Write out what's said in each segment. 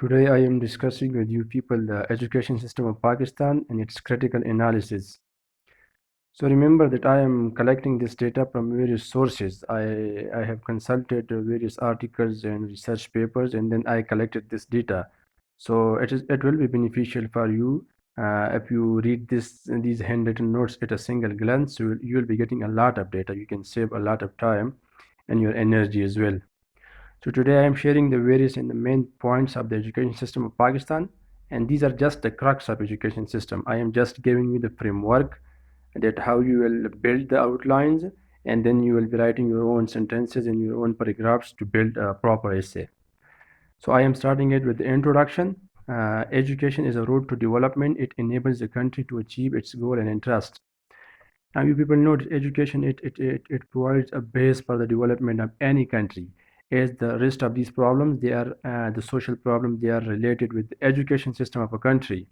Today I am discussing with you people the education system of Pakistan and its critical analysis. So remember that I am collecting this data from various sources. I have consulted various articles and research papers, and then I collected this data. So it will be beneficial for you if you read these handwritten notes at a single glance. You will be getting a lot of data. You can save a lot of time and your energy as well. So today I am sharing the various and the main points of the education system of Pakistan, and these are just the crux of education system. I am just giving you the framework that how you will build the outlines, and then you will be writing your own sentences and your own paragraphs to build a proper essay. So I am starting it with the introduction. Education is a road to development. It enables the country to achieve its goal and interest. Now, you people know that education it provides a base for the development of any country. As the rest of these problems, they are the social problems. They are related with the education system of a country.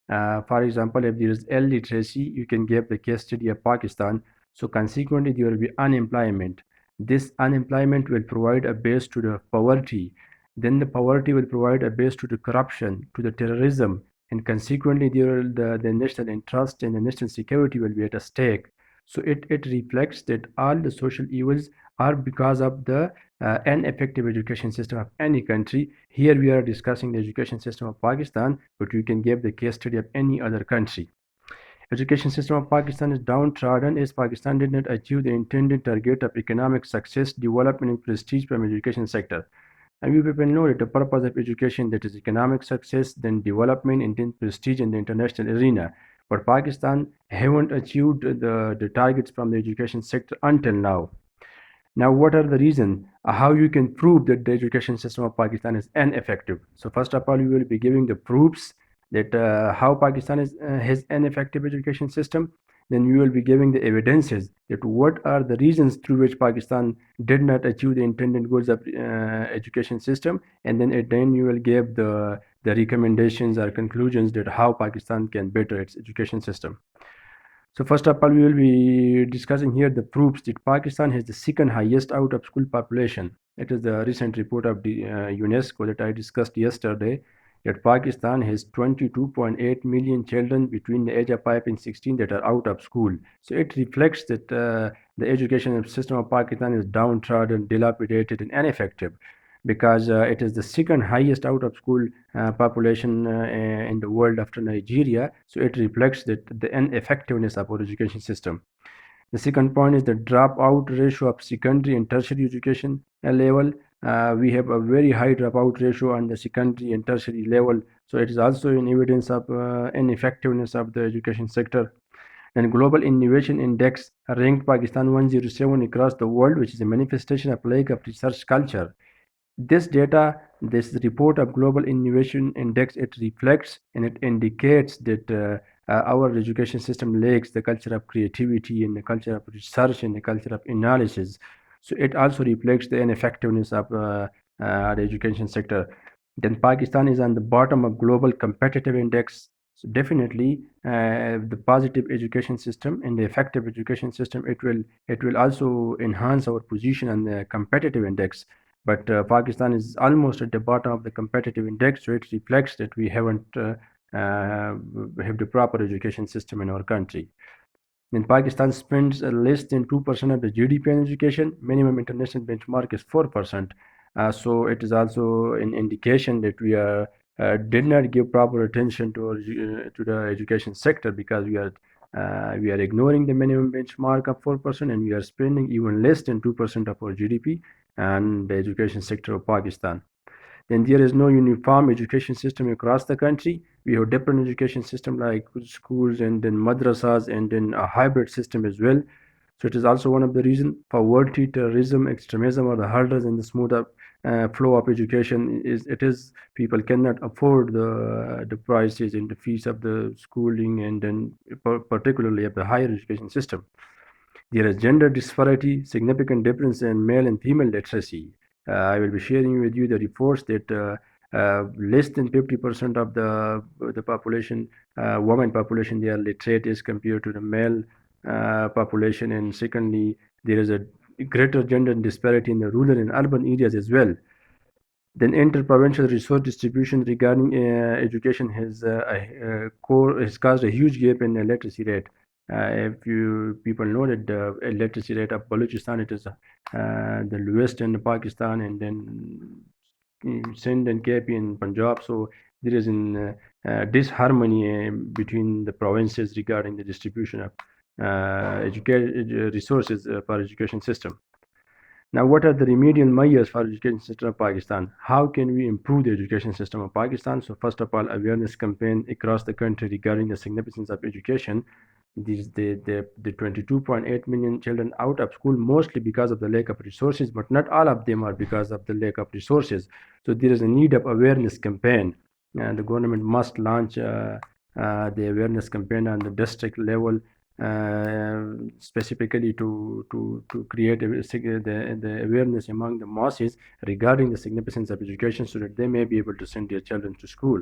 For example, if there is illiteracy, you can give the case study of Pakistan. So consequently, there will be unemployment. This unemployment will provide a base to the poverty. Then the poverty will provide a base to the corruption, to the terrorism, and consequently, the national interest and the national security will be at a stake. So it reflects that all the social evils are because of the ineffective education system of any country. Here we are discussing the education system of Pakistan, but you can give the case study of any other country. Education system of Pakistan is downtrodden as Pakistan did not achieve the intended target of economic success, development, and prestige from education sector. And you people know that the purpose of education that is economic success, then development, and then prestige in the international arena. But Pakistan haven't achieved the targets from the education sector until now. Now, what are the reasons? How you can prove that the education system of Pakistan is ineffective? So, first of all, you will be giving the proofs that how Pakistan has an effective education system. Then you will be giving the evidences that what are the reasons through which Pakistan did not achieve the intended goals of education system, and then you will give the recommendations or conclusions that how Pakistan can better its education system. So first of all, we will be discussing here the proofs that Pakistan has the second highest out of school population. It is the recent report of the UNESCO that I discussed yesterday that Pakistan has 22.8 million children between the age of 5 and 16 that are out of school. So it reflects that the education system of Pakistan is downtrodden, dilapidated, and ineffective because it is the second highest out of school population in the world after Nigeria. So it reflects that the ineffectiveness of our education system. The second point is the dropout ratio of secondary and tertiary education level. We have a very high dropout ratio on the secondary and tertiary level. So it is also an evidence of ineffectiveness of the education sector. And Global Innovation Index ranked Pakistan 107 across the world, which is a manifestation of lack of research culture. This data, this report of Global Innovation Index, it reflects and it indicates that our education system lacks the culture of creativity and the culture of research and the culture of analysis. So it also reflects the ineffectiveness of the education sector. Then Pakistan is on the bottom of Global Competitive Index. So definitely, the positive education system and the effective education system, it will also enhance our position on the competitive index. But Pakistan is almost at the bottom of the competitive index, so it reflects that we haven't have the proper education system in our country. In Pakistan spends less than 2% of the GDP on education. Minimum international benchmark is 4%. So it is also an indication that we are did not give proper attention to the education sector because we are ignoring the minimum benchmark of 4% and we are spending even less than 2% of our GDP and the education sector of Pakistan. Then there is no uniform education system across the country. We have different education system like schools and then madrasas and then a hybrid system as well. So it is also one of the reasons poverty, terrorism, extremism are the hurdles in the smooth flow of education. Is it is people cannot afford the prices and the fees of the schooling and then particularly of the higher education system. There is gender disparity, significant difference in male and female literacy. I will be sharing with you the reports that less than 50% of the population, women population, they are literate as compared to the male population. And secondly, there is a greater gender disparity in the rural and urban areas as well. Then interprovincial resource distribution regarding education has caused a huge gap in literacy rate. If you people know that the literacy rate of Balochistan, it is the lowest in Pakistan, and then Sindh and KP in Punjab. So there is in disharmony between the provinces regarding the distribution of resources for education system. Now, what are the remedial measures for education system of Pakistan? How can we improve the education system of Pakistan? So, first of all, awareness campaign across the country regarding the significance of education. The 22.8 million children out of school mostly because of the lack of resources, but not all of them are because of the lack of resources. So there is a need of awareness campaign, and the government must launch the awareness campaign on the district level, specifically to create the awareness among the masses regarding the significance of education so that they may be able to send their children to school.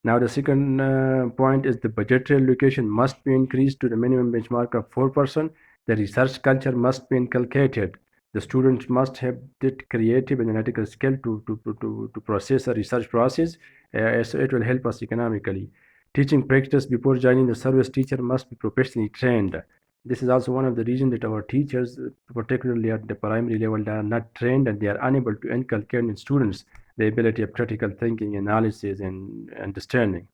Now, the second point is the budgetary allocation must be increased to the minimum benchmark of 4%. The research culture must be inculcated. The students must have that creative and analytical skill to process a research process, so it will help us economically. Teaching practice before joining the service, teacher must be professionally trained. This is also one of the reasons that our teachers, particularly at the primary level, they are not trained and they are unable to inculcate in students the ability of critical thinking, analysis, and understanding.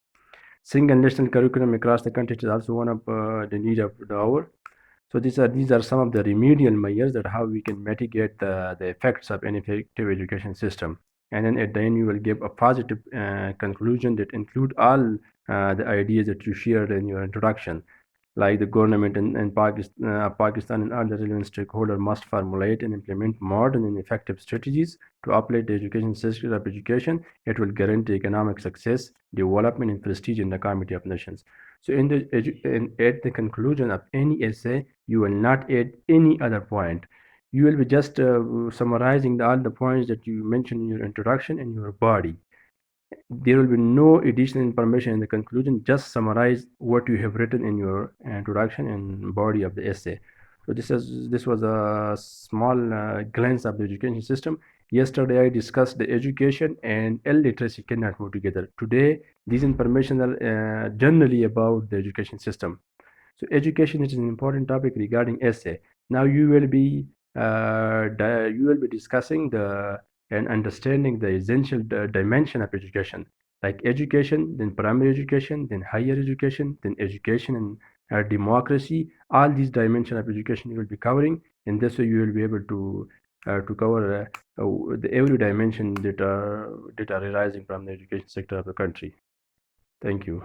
Single national curriculum across the country is also one of the need of the hour. So these are some of the remedial measures that how we can mitigate the effects of an effective education system. And then at the end, you will give a positive conclusion that include all the ideas that you shared in your introduction, like the government and Pakistan and other relevant stakeholders must formulate and implement modern and effective strategies to uplift the education system of education. It will guarantee economic success, development, and prestige in the community of nations. So, at the conclusion of any essay, you will not add any other point. You will be just summarizing all the points that you mentioned in your introduction and your body. There will be no additional information in the conclusion, just summarize what you have written in your introduction and body of the essay. So this was a small glance of the education system. Yesterday I discussed the education and illiteracy cannot go together. Today these information are generally about the education system. So education is an important topic regarding essay. Now you will be discussing the and understanding the essential dimension of education, like education, then primary education, then higher education, then education and democracy. All these dimensions of education you will be covering, and this way you will be able to cover the every dimension that are arising from the education sector of the country. Thank you.